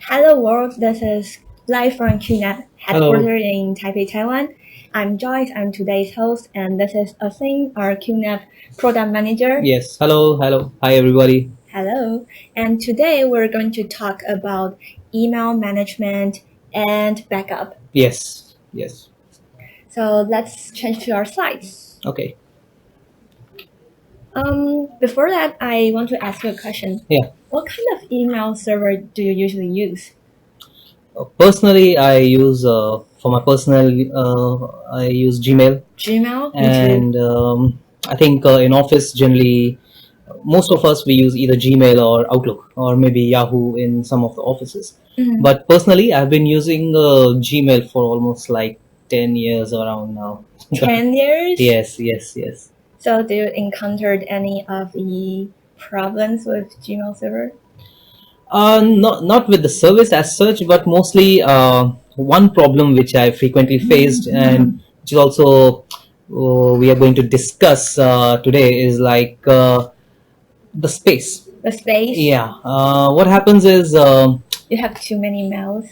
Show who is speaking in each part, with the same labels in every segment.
Speaker 1: Hello world, this is live from QNAP,
Speaker 2: Hello.
Speaker 1: headquartered in Taipei, Taiwan. I'm Joyce, I'm today's host, and this is Asing, our QNAP product manager.
Speaker 2: Yes. Hello. Hello. Hi, everybody.
Speaker 1: Hello. And today we're going to talk about email management and backup.
Speaker 2: Yes. Yes.
Speaker 1: So let's change to our slides.
Speaker 2: Okay.
Speaker 1: Before that, I want to ask you a question.
Speaker 2: Yeah.
Speaker 1: What kind of email server do you usually use?
Speaker 2: Personally, I use for my personal. I use Gmail,
Speaker 1: Gmail? Me too.
Speaker 2: and I think in office generally, most of us we use either Gmail or Outlook or maybe Yahoo in some of the offices.
Speaker 1: Mhm.
Speaker 2: But personally, I've been using Gmail for almost like 10 years around now.
Speaker 1: 10 years?
Speaker 2: Yes. Yes. Yes.
Speaker 1: So do you encountered any of the problems with Gmail server?
Speaker 2: Not with the service as such, but mostly one problem which I frequently faced, and which is also we are going to discuss today is like the space.
Speaker 1: The space?
Speaker 2: Yeah. What happens is,
Speaker 1: You have too many mails.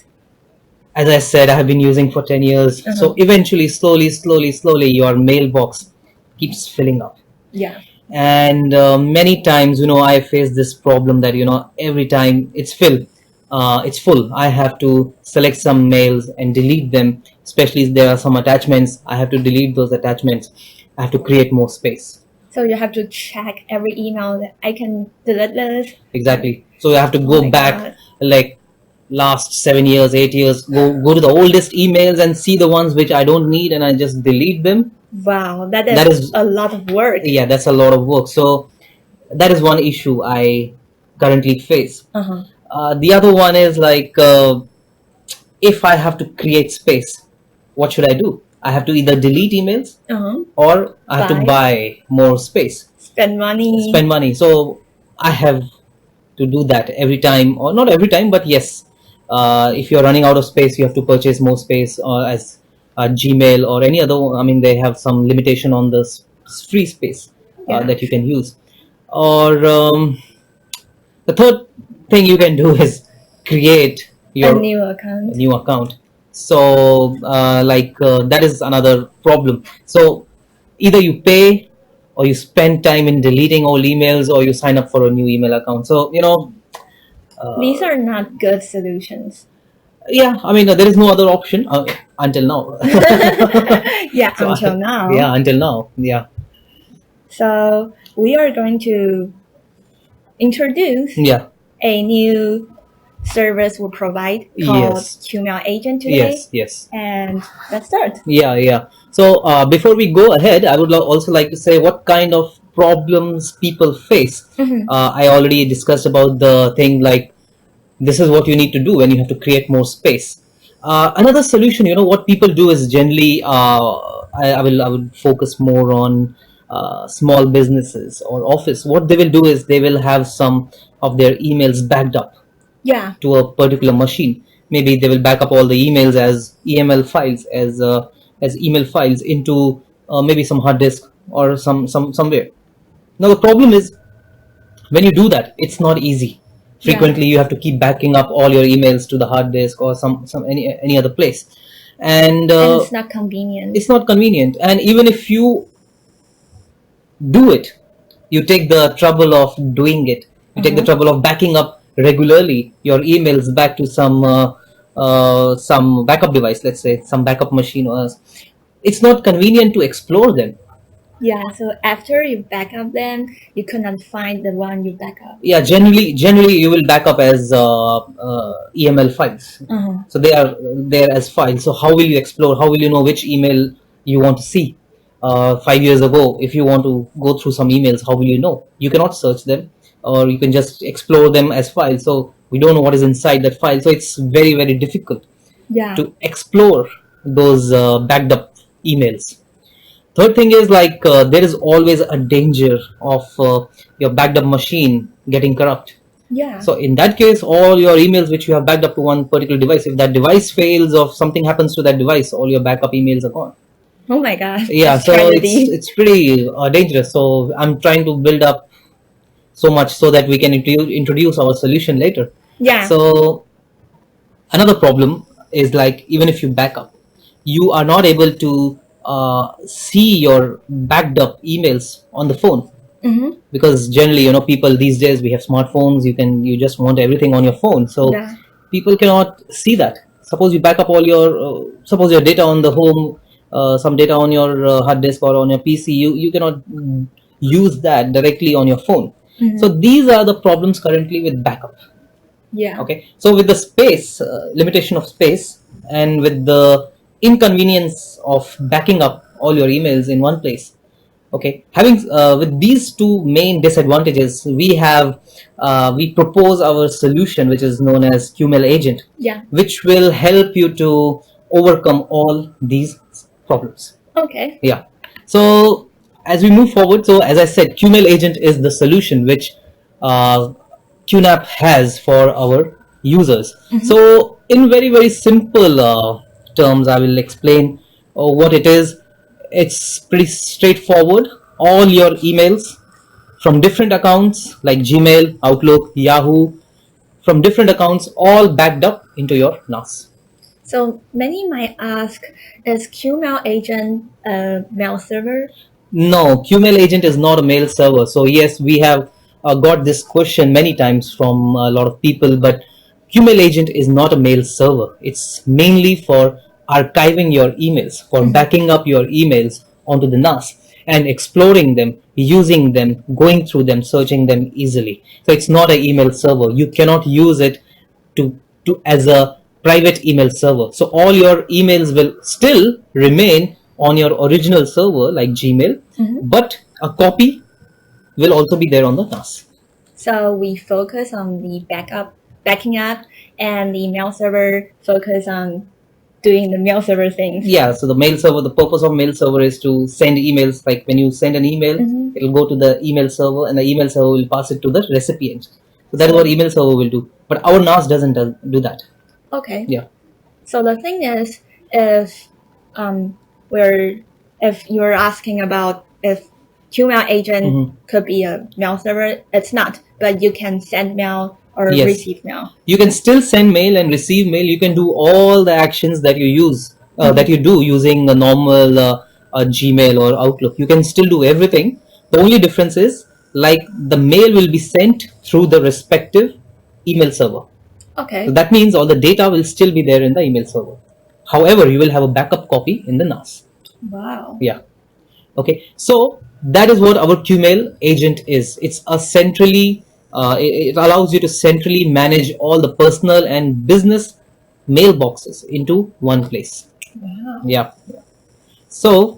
Speaker 2: as I said, I have been using for 10 years. So eventually, slowly, your mailbox keeps filling up.
Speaker 1: Yeah.
Speaker 2: And many times I face this problem that every time it's full, I have to select some mails and delete them, especially if there are some attachments. I have to delete those attachments. I have to create more space.
Speaker 1: So you have to check every email that I can delete this.
Speaker 2: Exactly. So you have to
Speaker 1: Oh
Speaker 2: go
Speaker 1: my
Speaker 2: back
Speaker 1: God.
Speaker 2: like last 7 years, 8 years, go to the oldest emails and see the ones which I don't need, and I just delete them.
Speaker 1: Wow, that
Speaker 2: That
Speaker 1: is
Speaker 2: is-
Speaker 1: a lot of work.
Speaker 2: Yeah, that's a lot of work. So that is one issue I currently face. The other one is like, if I have to create space, what should I do? I have to either delete emails or I have to buy more space,
Speaker 1: Spend money.
Speaker 2: spend money. So I have to do that every time, or not every time, but yes. If you're running out of space, you have to purchase more space, or as Gmail or any other. I mean, they have some limitation on the free space
Speaker 1: Yeah.
Speaker 2: that you can use. Or the third thing you can do is create your
Speaker 1: A new account.
Speaker 2: new account. So that is another problem. So either you pay or you spend time in deleting all emails, or you sign up for a new email account. So
Speaker 1: These are not good solutions.
Speaker 2: yeah, I mean, there is no other option until now.
Speaker 1: Yeah,
Speaker 2: So
Speaker 1: until now.
Speaker 2: Yeah, until now. Yeah.
Speaker 1: So we are going to introduce
Speaker 2: Yeah.
Speaker 1: a new service we provide called
Speaker 2: Yes.
Speaker 1: QmailAgent today.
Speaker 2: Yes.
Speaker 1: And let's start.
Speaker 2: Yeah. So before we go ahead, I would also like to say what kind of problems people face. I already discussed about the thing like, this is what you need to do when you have to create more space. Another solution, what people do is generally, I will focus more on small businesses or office. What they will do is they will have some of their emails backed up
Speaker 1: Yeah.
Speaker 2: to a particular machine. Maybe they will back up all the emails as EML files, as email files into maybe some hard disk or somewhere. Now the problem is, when you do that, it's not easy. Frequently, you have to keep backing up all your emails to the hard disk or any other place, and
Speaker 1: And it's not convenient.
Speaker 2: it's not convenient. And even if you do it, you take the trouble of doing it. You take the trouble of backing up regularly your emails back to some backup device, let's say some backup machine, or it's not convenient to explore them.
Speaker 1: Yeah, so after you back up them, you cannot find the one you back up.
Speaker 2: Yeah, generally you will back up as EML files. So they are there as files. So how will you explore? How will you know which email you want to see? 5 years ago, if you want to go through some emails, how will you know? You cannot search them, or you can just explore them as files. So we don't know what is inside that file. So it's very, very difficult to explore those backed up emails. Third thing is like, there is always a danger of your backed up machine getting corrupt.
Speaker 1: Yeah.
Speaker 2: So in that case, all your emails which you have backed up to one particular device, if that device fails or something happens to that device, all your backup emails are gone.
Speaker 1: Oh my gosh.
Speaker 2: Yeah, so it's pretty dangerous. So I'm trying to build up so much so that we can introduce our solution later.
Speaker 1: Yeah.
Speaker 2: So Another problem is like even if you back up, you are not able to see your backed up emails on the phone. Because generally, people these days, we have smartphones. You just want everything on your phone, so people cannot see that. Suppose you back up all your suppose your data on the home, some data on your hard disk or on your PC. You cannot use that directly on your phone. So these are the problems currently with backup. Okay, so with the space limitation of space, and with the inconvenience of backing up all your emails in one place, okay, having with these two main disadvantages, we propose our solution, which is known as QmailAgent, which will help you to overcome all these problems.
Speaker 1: Okay.
Speaker 2: Yeah. So as we move forward, so as I said, QmailAgent is the solution which QNAP has for our users. So in very, very simple terms, I will explain what it is. It's pretty straightforward. All your emails from different accounts like Gmail, Outlook, Yahoo, from different accounts, all backed up into your NAS.
Speaker 1: So many might ask, is QmailAgent a mail server?
Speaker 2: No, QmailAgent is not a mail server. So yes, we have got this question many times from a lot of people, but QmailAgent is not a mail server. It's mainly for archiving your emails, for backing up your emails onto the NAS and exploring them, using them, going through them, searching them easily. So it's not an email server. You cannot use it to as a private email server. So all your emails will still remain on your original server like Gmail, but a copy will also be there on the NAS.
Speaker 1: So we focus on the backing up, and the mail server focus on doing the mail server things.
Speaker 2: Yeah, so the mail server, the purpose of mail server is to send emails. Like when you send an email, it will go to the email server, and the email server will pass it to the recipient. So that is what email server will do. But our NAS doesn't do that.
Speaker 1: Okay.
Speaker 2: Yeah.
Speaker 1: So the thing is, if you're asking about if QmailAgent could be a mail server, it's not. But you can send mail or receive mail.
Speaker 2: You can still send mail and receive mail. You can do all the actions that you use that you do using a normal Gmail or Outlook. You can still do everything. The only difference is like the mail will be sent through the respective email server.
Speaker 1: Okay.
Speaker 2: So that means all the data will still be there in the email server. However, you will have a backup copy in the NAS.
Speaker 1: Wow.
Speaker 2: Yeah. Okay. So that is what our QmailAgent is. It's a centrally, it allows you to centrally manage all the personal and business mailboxes into one place.
Speaker 1: Wow.
Speaker 2: Yeah. So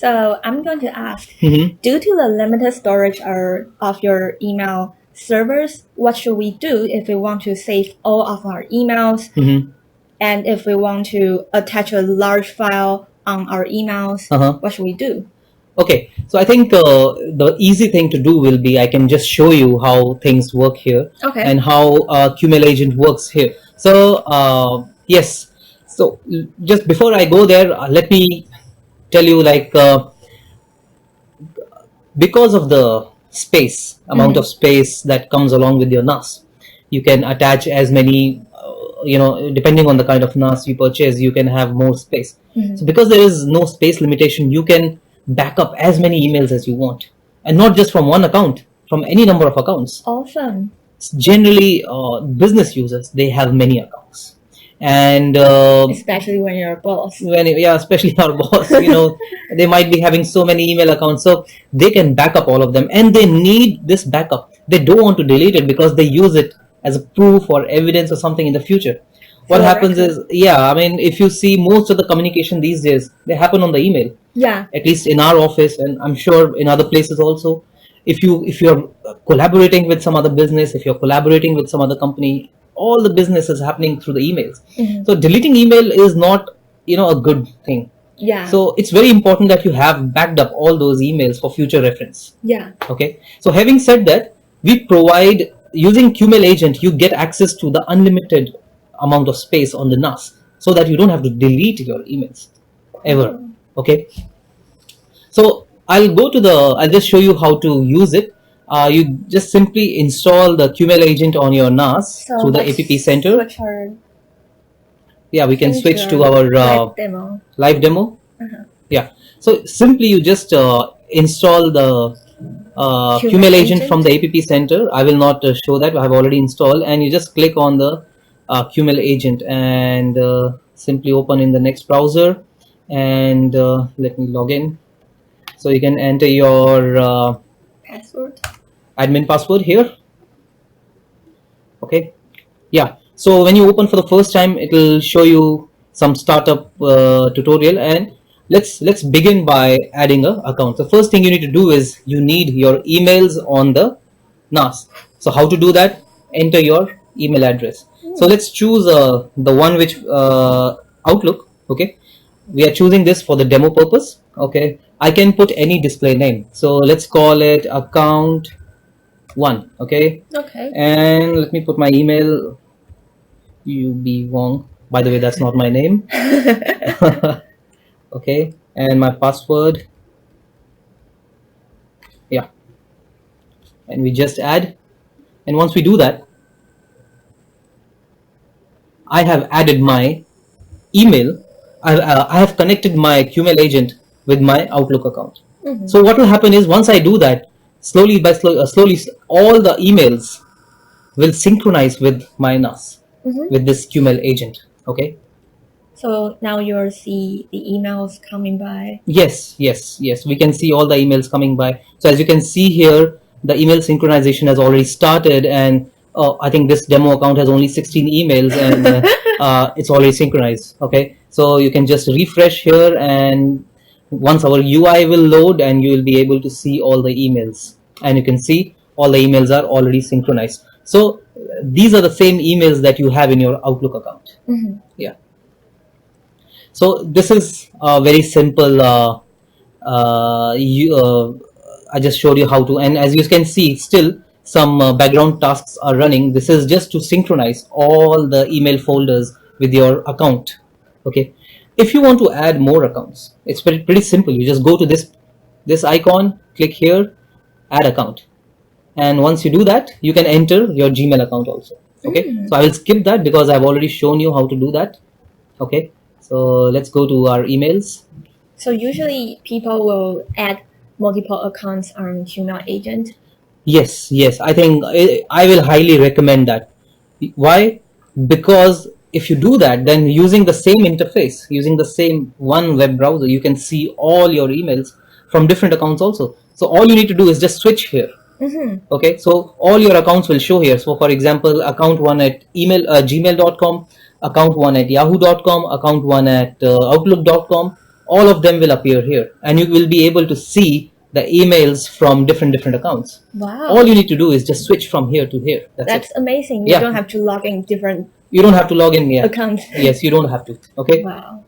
Speaker 1: I'm going to ask, due to the limited storage of your email servers, what should we do if we want to save all of our emails, and if we want to attach a large file on our emails, what should we do?
Speaker 2: Okay, so I think the easy thing to do will be I can just show you how things work here, and how QmailAgent works here. So yes, so just before I go there, let me tell you, like because of the space amount of space that comes along with your NAS, you can attach as many depending on the kind of NAS you purchase, you can have more space. So because there is no space limitation, you can back up as many emails as you want, and not just from one account, from any number of accounts.
Speaker 1: Awesome.
Speaker 2: Generally business users, they have many accounts, and
Speaker 1: especially when you're a boss.
Speaker 2: Especially our boss, they might be having so many email accounts, so they can back up all of them, and they need this backup. They don't want to delete it because they use it as a proof or evidence or something in the future. What happens is, if you see most of the communication these days, they happen on the email.
Speaker 1: Yeah.
Speaker 2: At least in our office, and I'm sure in other places also. If you're collaborating with some other business, if you're collaborating with some other company, all the business is happening through the emails. So deleting email is not, a good thing.
Speaker 1: Yeah.
Speaker 2: So it's very important that you have backed up all those emails for future reference.
Speaker 1: Yeah.
Speaker 2: Okay. So having said that, we provide, using QmailAgent, you get access to the unlimited amount of space on the NAS, so that you don't have to delete your emails ever. Okay. So I'll just show you how to use it. you just simply install the QmailAgent on your NAS through the app center. Yeah, we can switch to our live demo. Yeah, so simply you just install the QmailAgent from the app center. I will not show that, I have already installed, and you just click on the QmailAgent and simply open in the next browser, and let me log in. So you can enter your admin password here. Okay, yeah, so when you open for the first time, it will show you some startup tutorial, and let's begin by adding a account. The first thing you need to do is you need your emails on the NAS. So how to do that? Enter your email address. So let's choose the one which Outlook. Okay, we are choosing this for the demo purpose. Okay, I can put any display name, so let's call it account 1. Okay, and let me put my email. You be Wong, by the way, that's not my name. Okay, and my password. Yeah, and we just add, and once we do that, I have added my email. I have connected my QmailAgent with my Outlook account. So what will happen is, once I do that, slowly all the emails will synchronize with my NAS, with this QmailAgent. Okay,
Speaker 1: so now you'll see the emails coming by.
Speaker 2: Yes, we can see all the emails coming by. So as you can see here, the email synchronization has already started, and I think this demo account has only 16 emails, and it's already synchronized. Okay, so you can just refresh here, and once our UI will load, and you will be able to see all the emails, and you can see all the emails are already synchronized. So these are the same emails that you have in your Outlook account. Yeah. So this is very simple. I just showed you how to, and as you can see, still some background tasks are running. This is just to synchronize all the email folders with your account. Okay, if you want to add more accounts, it's pretty simple. You just go to this icon, click here, add account, and once you do that, you can enter your Gmail account also. Okay, so I will skip that because I've already shown you how to do that. Okay, so let's go to our emails.
Speaker 1: So usually people will add multiple accounts on QmailAgent.
Speaker 2: Yes, I think I will highly recommend that. Why? Because if you do that, then using the same interface, using the same one web browser, you can see all your emails from different accounts also. So all you need to do is just switch here. Okay, so all your accounts will show here. So for example, account 1 at gmail.com, account 1 at yahoo.com, account 1 at outlook.com, all of them will appear here, and you will be able to see the emails from different accounts.
Speaker 1: Wow.
Speaker 2: All you need to do is just switch from here to here.
Speaker 1: That's amazing. You don't have to log in different
Speaker 2: accounts. Yes, you don't have to. Okay.
Speaker 1: Wow.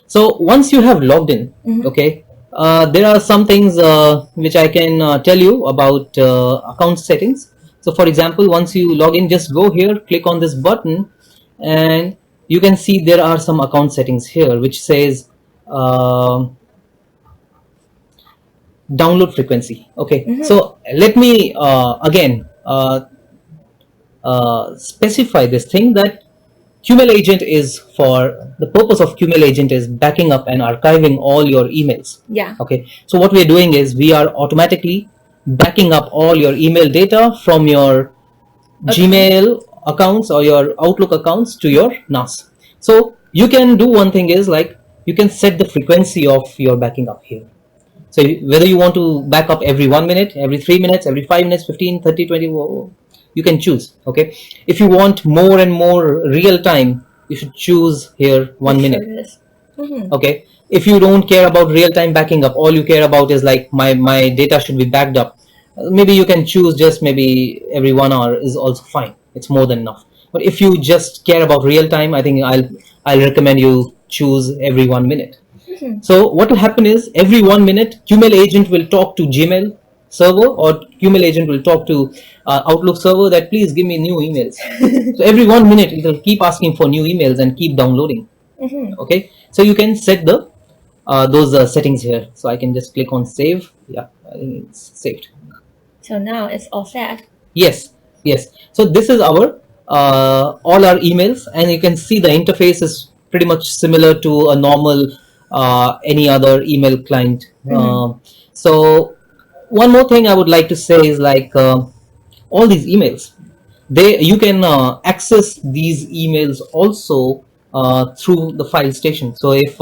Speaker 2: So once you have logged in, okay, there are some things which I can tell you about account settings. So for example, once you log in, just go here, click on this button, and you can see there are some account settings here which says download frequency. Okay, so let me again specify this thing, that QmailAgent is, for the purpose of QmailAgent, is backing up and archiving all your emails.
Speaker 1: Yeah.
Speaker 2: Okay, so what we are doing is we are automatically backing up all your email data from your Gmail accounts or your Outlook accounts to your NAS. So you can do one thing is, like, you can set the frequency of your backing up here. So whether you want to back up every 1 minute, every 3 minutes, every 5 minutes, 15, 30, 20, you can choose. Okay, if you want more and more real time, you should choose here 1 minute. Okay, if you don't care about real time backing up, all you care about is like my data should be backed up, maybe you can choose just maybe every 1 hour is also fine. It's more than enough. But if you just care about real time, I think I'll recommend you choose every 1 minute. So what will happen is, every 1 minute QmailAgent will talk to Gmail server, or QmailAgent will talk to Outlook server, that please give me new emails. So every 1 minute it will keep asking for new emails and keep downloading. Okay, so you can set the those settings here. So I can just click on save. Yeah, I think it's saved.
Speaker 1: So now it's all set.
Speaker 2: Yes. So this is our all our emails, and you can see the interface is pretty much similar to a normal any other email client. So one more thing I would like to say is like all these emails, you can access these emails also through the file station. So if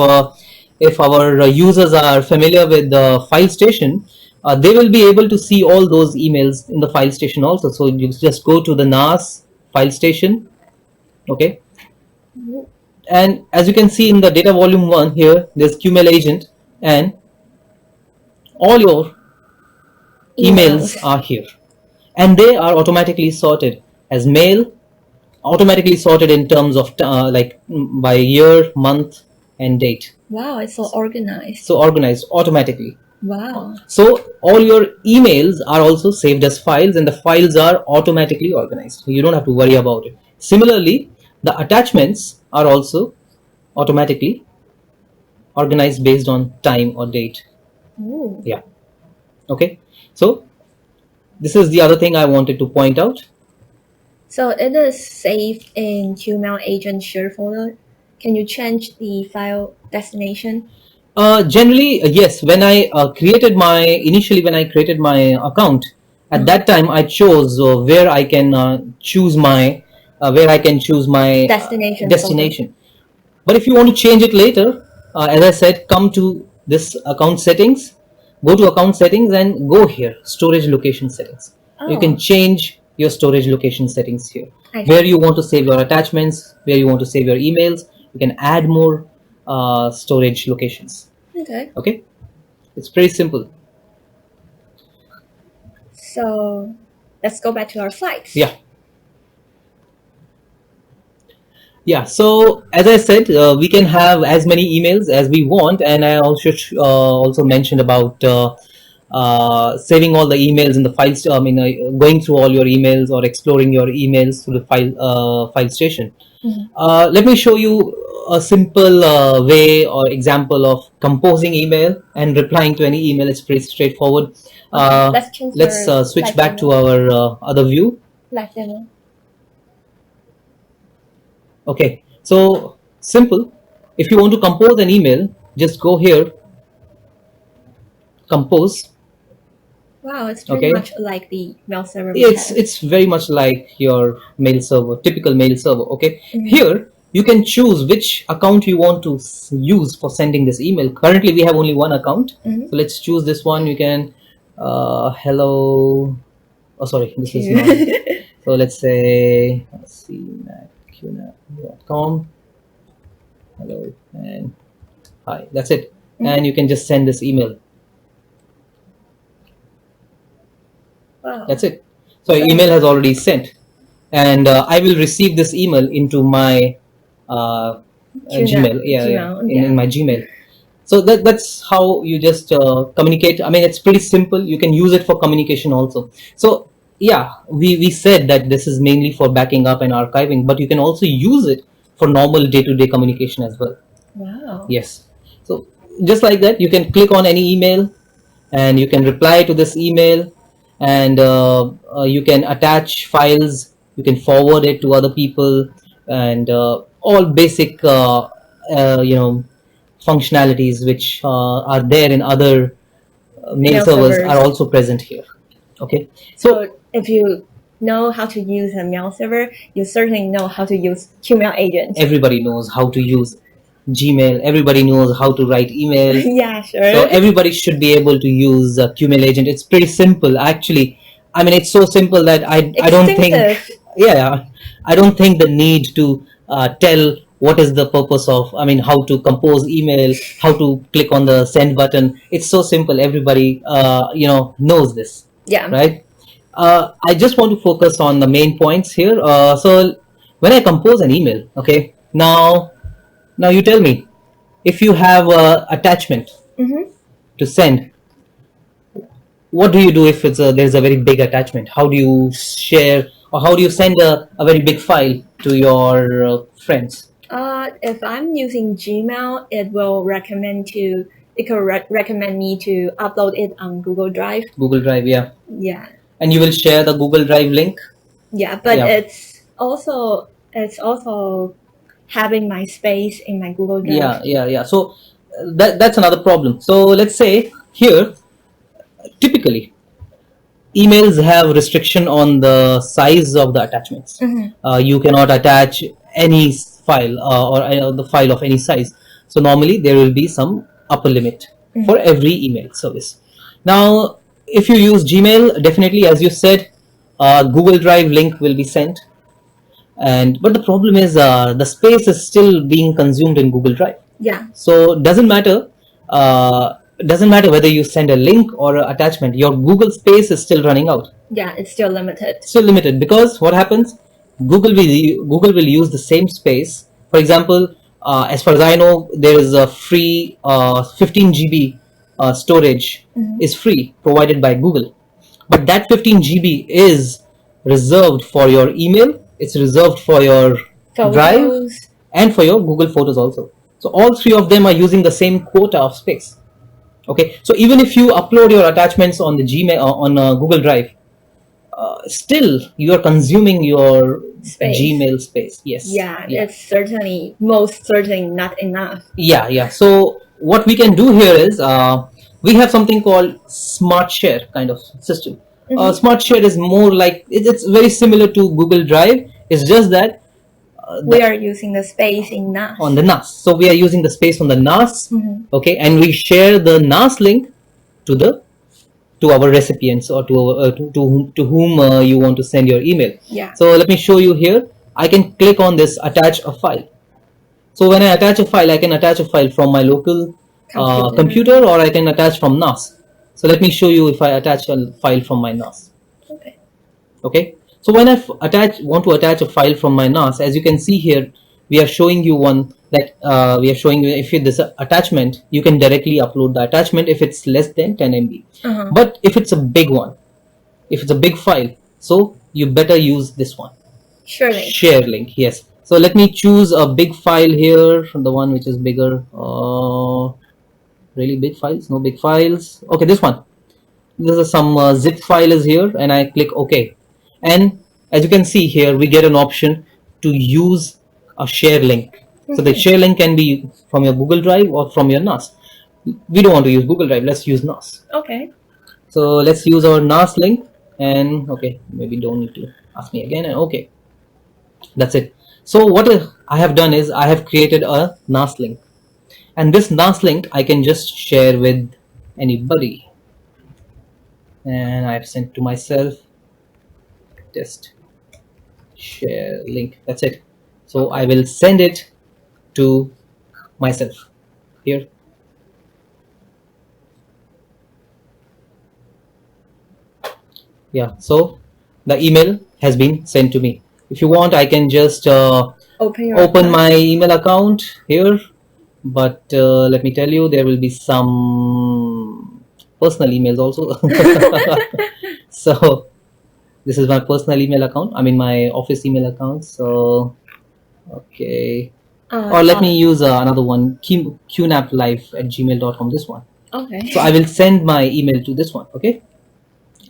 Speaker 2: our users are familiar with the file station, they will be able to see all those emails in the file station also. So you just go to the NAS file station, okay, and as you can see in the data volume 1 here, there's QmailAgent, and all your emails are here, and they are automatically sorted as mail, automatically sorted in terms of like by year, month, and date.
Speaker 1: Wow, it's so organized.
Speaker 2: So organized automatically.
Speaker 1: Wow.
Speaker 2: So all your emails are also saved as files, and the files are automatically organized. You don't have to worry about it. Similarly, the attachments are also automatically organized based on time or date.
Speaker 1: Ooh.
Speaker 2: Yeah. Okay. So this is the other thing I wanted to point out.
Speaker 1: So it is saved in QmailAgent share folder. Can you change the file destination?
Speaker 2: Generally, yes. When I initially when I created my account, at that time I chose where I can choose my destination. But if you want to change it later, as I said, come to this account settings, go to account settings, and go here, storage location settings. You can change your storage location settings here, where you want to save your attachments, where you want to save your emails. You can add more storage locations. Okay, it's pretty simple.
Speaker 1: So let's go back to our slides.
Speaker 2: Yeah, so as I said, we can have as many emails as we want, and I also mentioned about saving all the emails in the files. Going through all your emails or exploring your emails through the file station. Let me show you a simple way or example of composing email and replying to any email. It's pretty straightforward. Let's switch back to our other view.
Speaker 1: Live demo.
Speaker 2: Okay, so simple. If you want to compose an email, just go here, compose.
Speaker 1: Wow, it's pretty much like the mail server.
Speaker 2: It's very much like your mail server, typical mail server. Okay, here you can choose which account you want to use for sending this email. Currently, we have only one account, so let's choose this one. You can hello. Oh, sorry, this is not. So let's say QNAP.com. Hello and hi. That's it, and you can just send this email. Wow. That's it. So email has already sent, and I will receive this email into my Gmail. In my Gmail. So that's how you just communicate. I mean, it's pretty simple. You can use it for communication also. So yeah, we said that this is mainly for backing up and archiving, but you can also use it for normal day-to-day communication as well.
Speaker 1: Wow.
Speaker 2: Yes. So just like that, you can click on any email, and you can reply to this email, and you can attach files. You can forward it to other people, and all basic functionalities which are there in other mail servers are also present here. Okay,
Speaker 1: so if you know how to use a mail server, you certainly know how to use QmailAgent.
Speaker 2: Everybody knows how to use Gmail. Everybody knows how to write emails.
Speaker 1: Yeah, sure.
Speaker 2: So everybody should be able to use QmailAgent. It's pretty simple, actually. I mean, it's so simple that I don't think. Yeah, I don't think the need to tell what is the purpose of. I mean, how to compose email, how to click on the send button. It's so simple. Everybody, knows this.
Speaker 1: Yeah.
Speaker 2: Right. I just want to focus on the main points here. So when I compose an email, okay, now you tell me, if you have an attachment to send, what do you do if there's a very big attachment? How do you share, or how do you send a very big file to your friends?
Speaker 1: If I'm using Gmail, it will recommend me to upload it on Google Drive.
Speaker 2: Google Drive, yeah.
Speaker 1: Yeah.
Speaker 2: and you will share the Google Drive link.
Speaker 1: Yeah, but it's also having my space in my Google Drive.
Speaker 2: Yeah. So that's another problem. So let's say here, typically emails have restriction on the size of the attachments. You cannot attach any file or the file of any size. So normally there will be some upper limit for every email service. Now, if you use Gmail, definitely, as you said, Google Drive link will be sent. But the problem is the space is still being consumed in Google Drive.
Speaker 1: Yeah.
Speaker 2: So doesn't matter whether you send a link or an attachment, your Google space is still running out.
Speaker 1: Yeah, it's still limited.
Speaker 2: Still limited, because what happens, Google will use the same space. For example, as far as I know, there is a free 15 GB storage is free, provided by Google. But that 15 GB is reserved for your email, it's reserved for your Drive, and for your Google Photos also. So all three of them are using the same quota of space. Okay, so even if you upload your attachments on the Gmail on Google Drive, still you are consuming your Gmail space. Yes.
Speaker 1: Yeah, it's most certainly not enough.
Speaker 2: Yeah. So what we can do here is we have something called Smart Share kind of system. Smart Share is more like it's very similar to Google Drive. It's just that
Speaker 1: we are using the space in NAS.
Speaker 2: On the NAS. So we are using the space on the NAS. Okay, and we share the NAS link to our recipients or to whom you want to send your email.
Speaker 1: Yeah.
Speaker 2: So let me show you here. I can click on this attach a file. So when I attach a file, I can attach a file from my local computer, or I can attach from NAS. So let me show you if I attach a file from my NAS. Okay. So when I want to attach a file from my NAS, as you can see here, we are showing you one that we are showing you if this attachment, you can directly upload the attachment if it's less than 10 MB. But if it's a big one, if it's a big file, so you better use this one. Share link. Yes. So let me choose a big file here, the one which is bigger. Really big files? No big files. Okay, this one. This is some zip file is here, and I click OK. And as you can see here, we get an option to use a share link. So the share link can be from your Google Drive or from your NAS. We don't want to use Google Drive. Let's use NAS.
Speaker 1: Okay.
Speaker 2: So let's use our NAS link, and okay, maybe don't need to ask me again, and okay. That's it. So what I have done is I have created a NAS link, and this NAS link I can just share with anybody, and I have sent to myself. Test share link. That's it. So I will send it to myself here. Yeah. So the email has been sent to me. If you want, I can just open my email account here. But let me tell you, there will be some personal emails also. So this is my personal email account. I mean my office email account. So okay. Or let me use another one, QNAP@gmail.com. This one.
Speaker 1: Okay.
Speaker 2: So I will send my email to this one. Okay.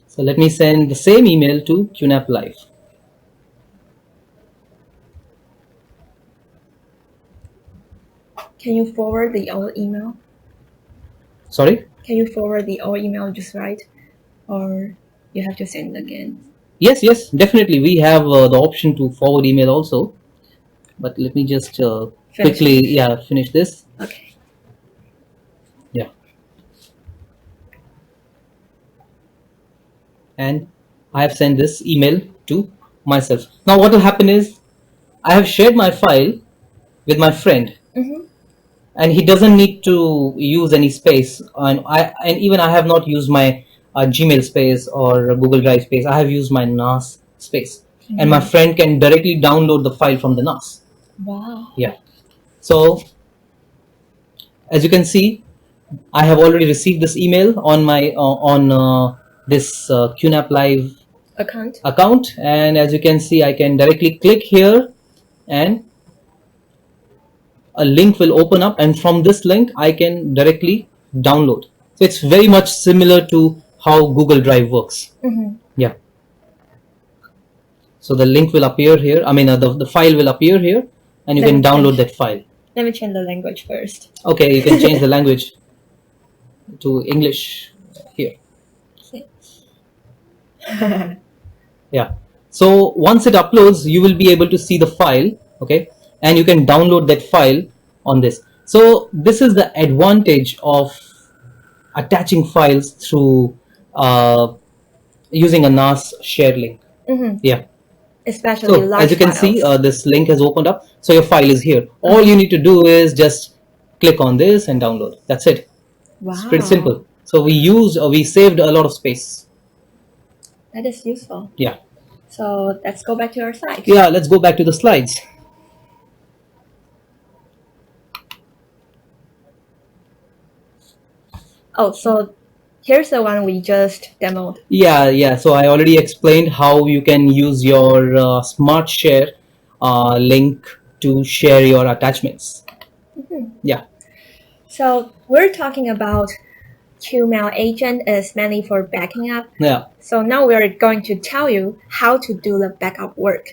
Speaker 2: So let me send the same email to QNAP Live.
Speaker 1: Can you forward the old email?
Speaker 2: Sorry?
Speaker 1: Can you forward the old email just right? Or you have to send it again?
Speaker 2: Yes, definitely. We have the option to forward email also. But let me just quickly finish this.
Speaker 1: Okay.
Speaker 2: Yeah. And I have sent this email to myself. Now what will happen is I have shared my file with my friend. And he doesn't need to use any space, and even I have not used my Gmail space or Google Drive space. I have used my NAS space, and my friend can directly download the file from the NAS.
Speaker 1: Wow.
Speaker 2: Yeah. So as you can see, I have already received this email on my this QNAP Live account, and as you can see, I can directly click here, and a link will open up, and from this link I can directly download. So it's very much similar to how Google Drive works. Yeah. So the link will appear here. I mean, the file will appear here, and you can download that file.
Speaker 1: Let me change the language first.
Speaker 2: Okay, you can change the language to English here. Yeah. So once it uploads, you will be able to see the file, okay, and you can download that file on this. So this is the advantage of attaching files through using a NAS share link. Yeah.
Speaker 1: Especially
Speaker 2: so
Speaker 1: large
Speaker 2: as you can
Speaker 1: files.
Speaker 2: see, this link has opened up. So your file is here. All you need to do is just click on this and download. That's it.
Speaker 1: Wow.
Speaker 2: It's pretty simple. So we saved a lot of space.
Speaker 1: That is useful.
Speaker 2: Yeah.
Speaker 1: So let's go back to our slides.
Speaker 2: Yeah, let's go back to the slides.
Speaker 1: Oh, so here's the one we just demoed.
Speaker 2: Yeah. So I already explained how you can use your Smart Share link to share your attachments. Yeah.
Speaker 1: So we're talking about QmailAgent is mainly for backing up.
Speaker 2: Yeah.
Speaker 1: So now we're going to tell you how to do the backup work.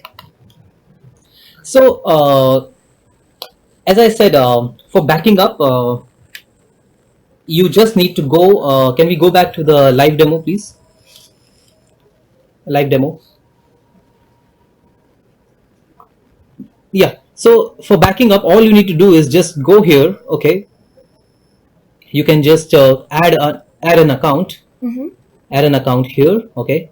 Speaker 2: So as I said, for backing up, you just need to go. Can we go back to the live demo, please? Live demo. Yeah. So for backing up, all you need to do is just go here. Okay. You can just add an account. Add an account here. Okay.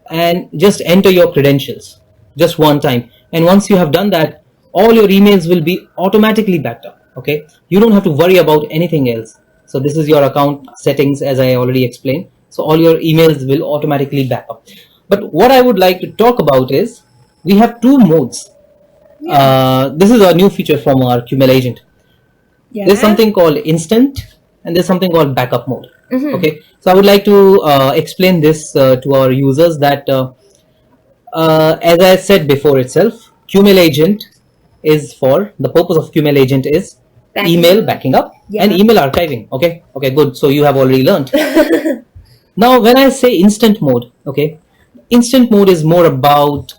Speaker 2: And just enter your credentials just one time. And once you have done that, all your emails will be automatically backed up. Okay. You don't have to worry about anything else. So this is your account settings, as I already explained. So all your emails will automatically back up. But what I would like to talk about is we have two modes. This is a new feature from our QmailAgent. Yeah. There's something called instant and there's something called backup mode. Okay. So I would like to explain this to our users that as I said before itself, QmailAgent is for the purpose of QmailAgent is email backing up and email archiving. Okay, good. So you have already learned. Now when I say instant mode, okay, instant mode is more about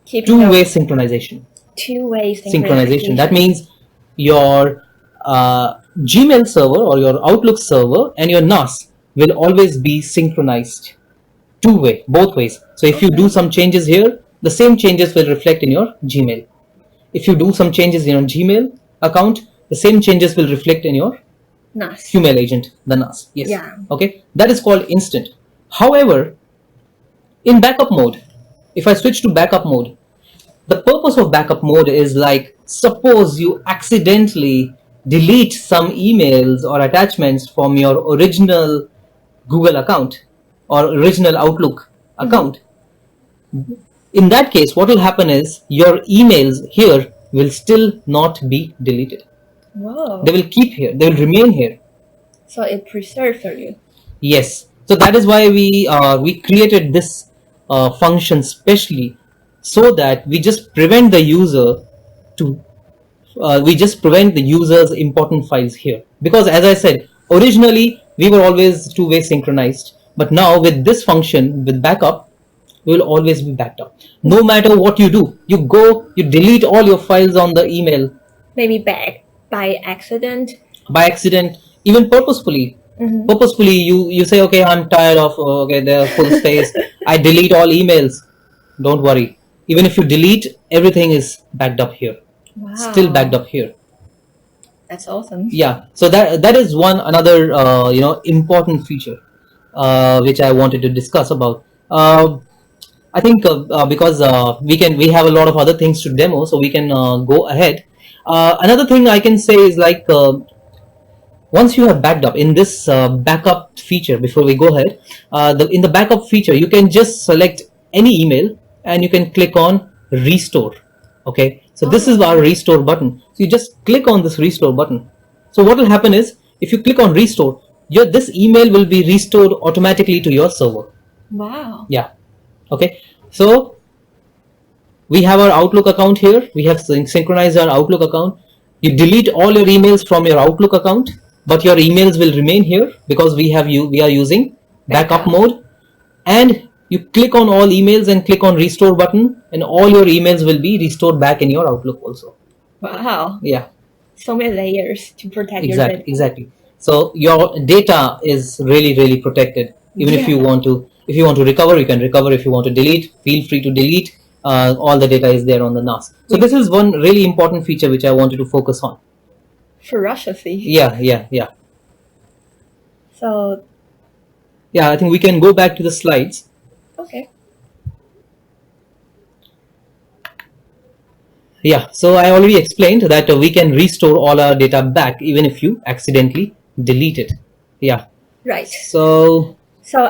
Speaker 2: two-way synchronization.
Speaker 1: Two-way synchronization.
Speaker 2: That means your Gmail server or your Outlook server and your NAS will always be synchronized two-way, both ways. So if you do some changes here, the same changes will reflect in your Gmail. If you do some changes in your Gmail account, the same changes will reflect in your
Speaker 1: NAS.
Speaker 2: QmailAgent, the NAS. Yes.
Speaker 1: Yeah.
Speaker 2: Okay. That is called instant. However, in backup mode, if I switch to backup mode, the purpose of backup mode is like, suppose you accidentally delete some emails or attachments from your original Google account or original Outlook account. In that case, what will happen is your emails here will still not be deleted.
Speaker 1: Whoa.
Speaker 2: They will keep here. They will remain here.
Speaker 1: So it preserves for you.
Speaker 2: Yes. So that is why we created this function specially, so that we just prevent the user to the user's important files here. Because as I said, originally we were always two-way synchronized, but now with this function, with backup, we will always be backed up. No matter what you do, you delete all your files on the email.
Speaker 1: Maybe by accident.
Speaker 2: By accident, even purposefully. Purposefully, you say, okay, I'm tired of, they're full space. I delete all emails. Don't worry. Even if you delete, everything is backed up here.
Speaker 1: Wow.
Speaker 2: Still backed up here.
Speaker 1: That's awesome.
Speaker 2: Yeah. So that is another important feature which I wanted to discuss about. I think because we have a lot of other things to demo, so we can go ahead. Another thing I can say is like once you have backed up in this backup feature, before we go ahead, in the backup feature, you can just select any email and you can click on restore. Okay, so this is our restore button. So you just click on this restore button. So what will happen is, if you click on restore, this email will be restored automatically to your server.
Speaker 1: Wow.
Speaker 2: Yeah. Okay, so we have our Outlook account here. We have synchronized our Outlook account. You delete all your emails from your Outlook account, but your emails will remain here because we are using backup mode, and You click on all emails and click on restore button, and all your emails will be restored back in your Outlook also.
Speaker 1: Wow.
Speaker 2: Yeah.
Speaker 1: So many layers to protect your data.
Speaker 2: Exactly. So your data is really protected. Even if you want to recover, you can recover. If you want to delete, feel free to delete. All the data is there on the NAS. So this is one really important feature which I wanted to focus on.
Speaker 1: Ferocity.
Speaker 2: Yeah.
Speaker 1: So.
Speaker 2: Yeah, I think we can go back to the slides.
Speaker 1: Okay.
Speaker 2: Yeah, so I already explained that we can restore all our data back even if you accidentally delete it. Yeah.
Speaker 1: Right.
Speaker 2: So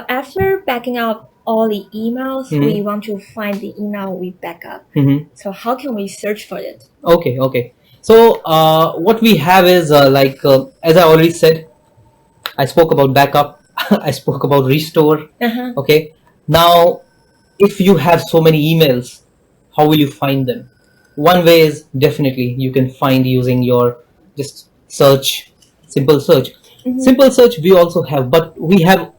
Speaker 1: after backing up all the emails, we want to find the email we back up. So how can we search for it?
Speaker 2: Okay. So what we have is as I already said, I spoke about backup. I spoke about restore. Okay. Now, if you have so many emails, how will you find them? One way is definitely you can find using your just search, simple search. Simple search we also have, but we have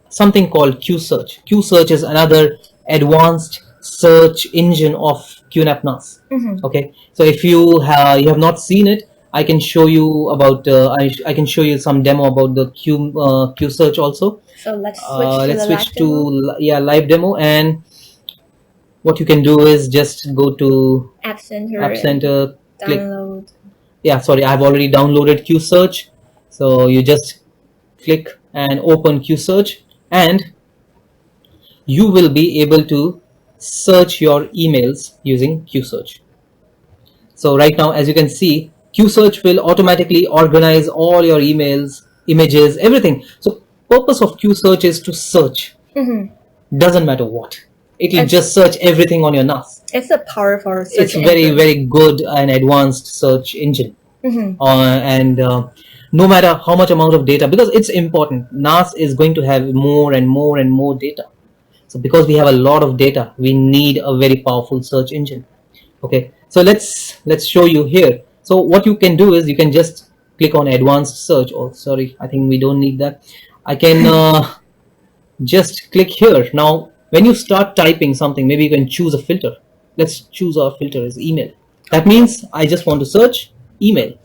Speaker 2: something called Q search. Q search is another advanced search engine of QNAP NAS. Okay, so if you have not seen it, I can show you about I can show you some demo about the Q search also.
Speaker 1: So let's switch to
Speaker 2: live demo. And what you can do is just go to
Speaker 1: App Center,
Speaker 2: click
Speaker 1: download.
Speaker 2: I have already downloaded Q search, so you just click and open Q search, and you will be able to search your emails using Q search. So right now, as you can see, Q search will automatically organize all your emails, images, everything. So purpose of Q search is to search. Doesn't matter what. It will just search everything on your NAS.
Speaker 1: It's a powerful search
Speaker 2: engine. It's very good and advanced search engine. And no matter how much amount of data, because it's important, NAS is going to have more and more data. So because we have a lot of data, we need a very powerful search engine. Okay, so let's show you here. So what you can do is you can just click on advanced search. Oh, sorry, I think we don't need that. I can just click here. Now, when you start typing something, maybe you can choose a filter. Let's choose our filter as email. That means I just want to search email.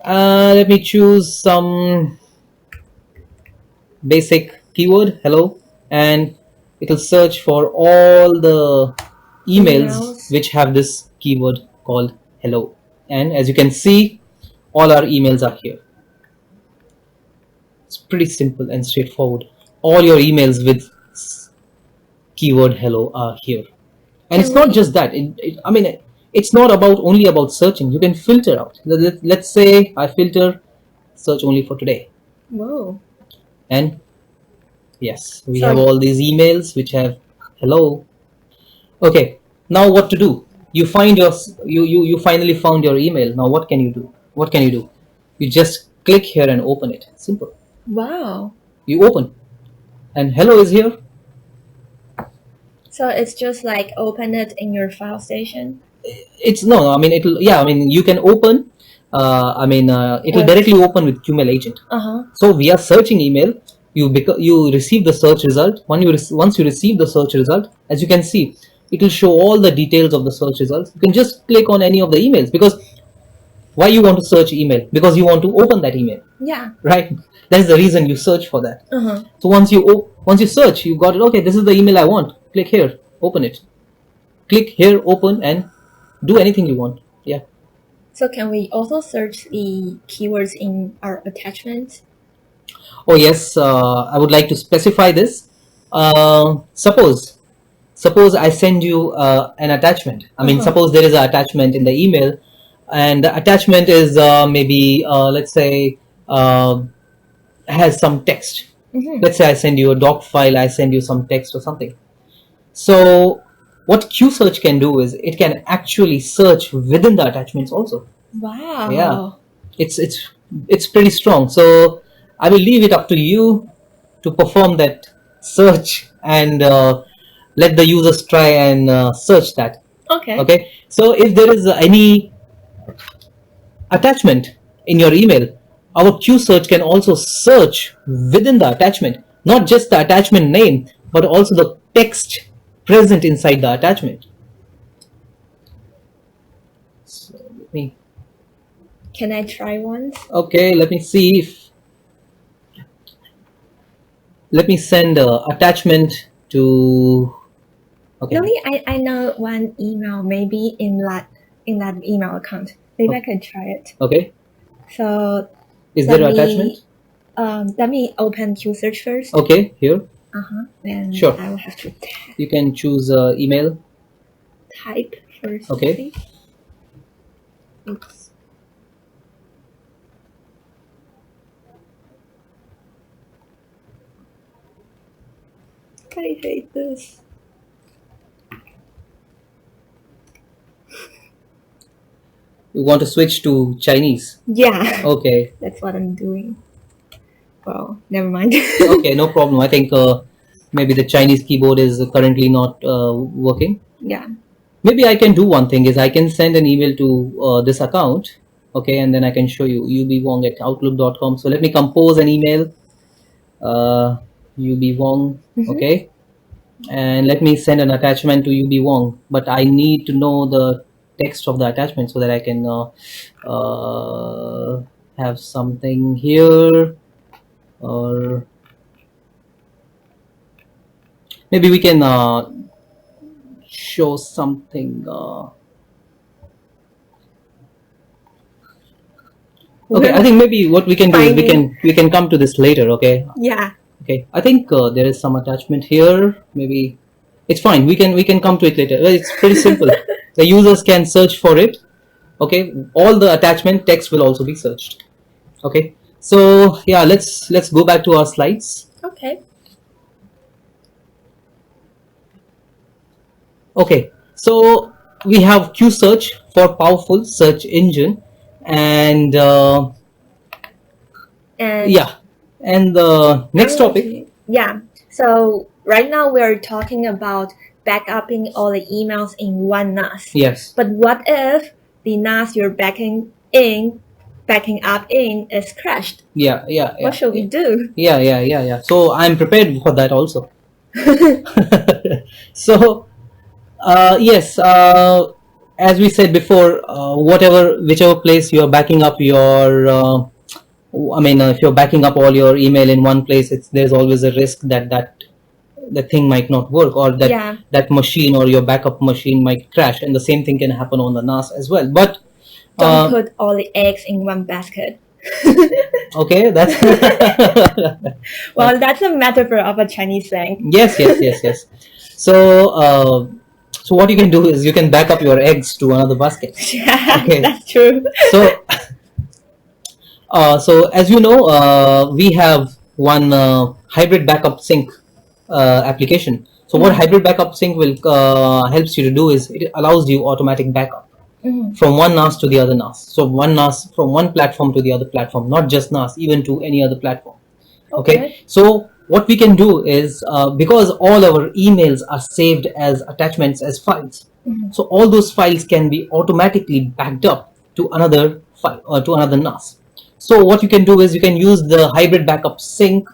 Speaker 2: Let me choose some basic keyword, hello, and it will search for all the emails which have this keyword called hello. And as you can see, all our emails are here. It's pretty simple and straightforward. All your emails with keyword hello are here. And it's not just that. I mean, it's not only about searching. You can filter out. Let's say I filter search only for today.
Speaker 1: Whoa.
Speaker 2: And yes, we have all these emails which have hello. Okay, now what to do? You find you finally found your email. Now what can you do? You just click here and open it. Simple.
Speaker 1: Wow.
Speaker 2: You open, and hello is here.
Speaker 1: So it's just like open it in your file station?
Speaker 2: It's no, I mean you can open, it'll directly open with QmailAgent. So we are searching email, you receive the search result. Once you receive the search result, as you can see, it will show all the details of the search results. You can just click on any of the emails, because why you want to search email? Because you want to open that email.
Speaker 1: Yeah.
Speaker 2: Right? That's the reason you search for that. So once you search, you got it. Okay, this is the email I want. Click here, open it. Click here, open, and do anything you want. Yeah.
Speaker 1: So can we also search the keywords in our attachments?
Speaker 2: Oh yes, I would like to specify this. Suppose I send you an attachment. I mean, suppose there is an attachment in the email, and the attachment is maybe let's say has some text. Let's say I send you a doc file, I send you some text or something. So what Q search can do is it can actually search within the attachments also.
Speaker 1: Wow.
Speaker 2: Yeah, it's pretty strong. So I will leave it up to you to perform that search and let the users try and search that. Okay. So if there is any attachment in your email, our Q search can also search within the attachment, not just the attachment name, but also the text present inside the attachment. So let me.
Speaker 1: Can I try once?
Speaker 2: Okay, let me see if. Let me send a attachment to. Okay.
Speaker 1: Really, I know one email, maybe in that email account. Maybe I could try it.
Speaker 2: Okay.
Speaker 1: So
Speaker 2: is there an attachment?
Speaker 1: Let me open Q search first.
Speaker 2: Okay, here.
Speaker 1: Then
Speaker 2: sure.
Speaker 1: I will have to
Speaker 2: you can choose email.
Speaker 1: Type first.
Speaker 2: Okay.
Speaker 1: Oops. I hate this.
Speaker 2: You want to switch to Chinese?
Speaker 1: Yeah.
Speaker 2: Okay.
Speaker 1: That's what I'm doing. Well, never mind.
Speaker 2: Okay, no problem. I think maybe the Chinese keyboard is currently not working.
Speaker 1: Yeah.
Speaker 2: Maybe I can do one thing is I can send an email to this account. Okay, and then I can show you ubwong@outlook.com. So let me compose an email. ubwong. Okay. And let me send an attachment to ubwong, but I need to know the text of the attachment so that I can have something here, or maybe we can show something. Okay, I think maybe what we can do is we can come to this later. Okay.
Speaker 1: Yeah.
Speaker 2: Okay, I think there is some attachment here. Maybe it's fine. We can come to it later. It's pretty simple. The users can search for it. Okay, all the attachment text will also be searched. Okay, so yeah, let's go back to our slides.
Speaker 1: Okay.
Speaker 2: Okay, so we have Q search for powerful search engine, and yeah. And the next topic.
Speaker 1: Yeah. So right now we're talking about backupping all the emails in one NAS.
Speaker 2: Yes.
Speaker 1: But what if the NAS you're backing up in is crashed?
Speaker 2: Yeah.
Speaker 1: What should we do?
Speaker 2: Yeah. So I'm prepared for that also. So yes, as we said before, whichever place you are backing up your if you're backing up all your email in one place, there's always a risk that the thing might not work, or that machine or your backup machine might crash, and the same thing can happen on the NAS as well. But
Speaker 1: don't put all the eggs in one basket.
Speaker 2: Okay, that's
Speaker 1: well, that's a metaphor of a Chinese saying.
Speaker 2: Yes. So what you can do is you can back up your eggs to another basket.
Speaker 1: Yeah, okay. That's true.
Speaker 2: So as you know, we have one hybrid backup sync application. So what hybrid backup sync will helps you to do is it allows you automatic backup from one NAS to the other NAS. So one NAS from one platform to the other platform, not just NAS, even to any other platform. Okay. So what we can do is because all our emails are saved as attachments, as files, so all those files can be automatically backed up to another file or to another NAS. So what you can do is you can use the hybrid backup sync,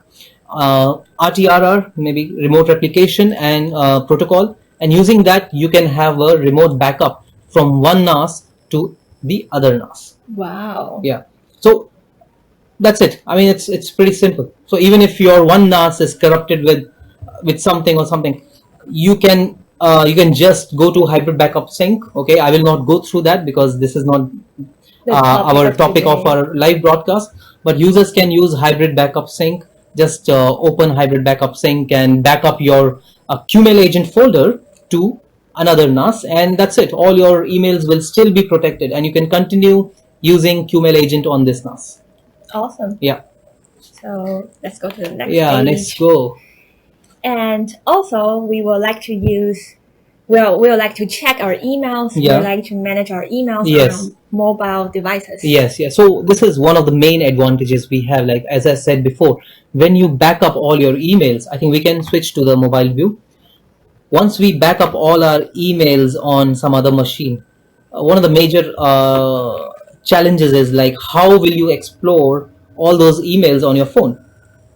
Speaker 2: RTRR, maybe remote replication and protocol, and using that you can have a remote backup from one NAS to the other NAS.
Speaker 1: Wow.
Speaker 2: Yeah. So that's it. I mean, it's pretty simple. So even if your one NAS is corrupted with something or something, you can just go to hybrid backup sync. Okay, I will not go through that because this is not our topic of our live broadcast, but users can use hybrid backup sync. Just open hybrid backup sync and back up your QmailAgent folder to another NAS, and that's it. All your emails will still be protected, and you can continue using QmailAgent on this NAS.
Speaker 1: Awesome.
Speaker 2: Yeah.
Speaker 1: So let's go to the next
Speaker 2: page. Let's go.
Speaker 1: And also, we would like to check our emails. We would like to manage our emails on mobile devices. Yes.
Speaker 2: So this is one of the main advantages we have. Like as I said before, when you back up all your emails, I think we can switch to the mobile view. Once we back up all our emails on some other machine, one of the major challenges is like how will you explore all those emails on your phone,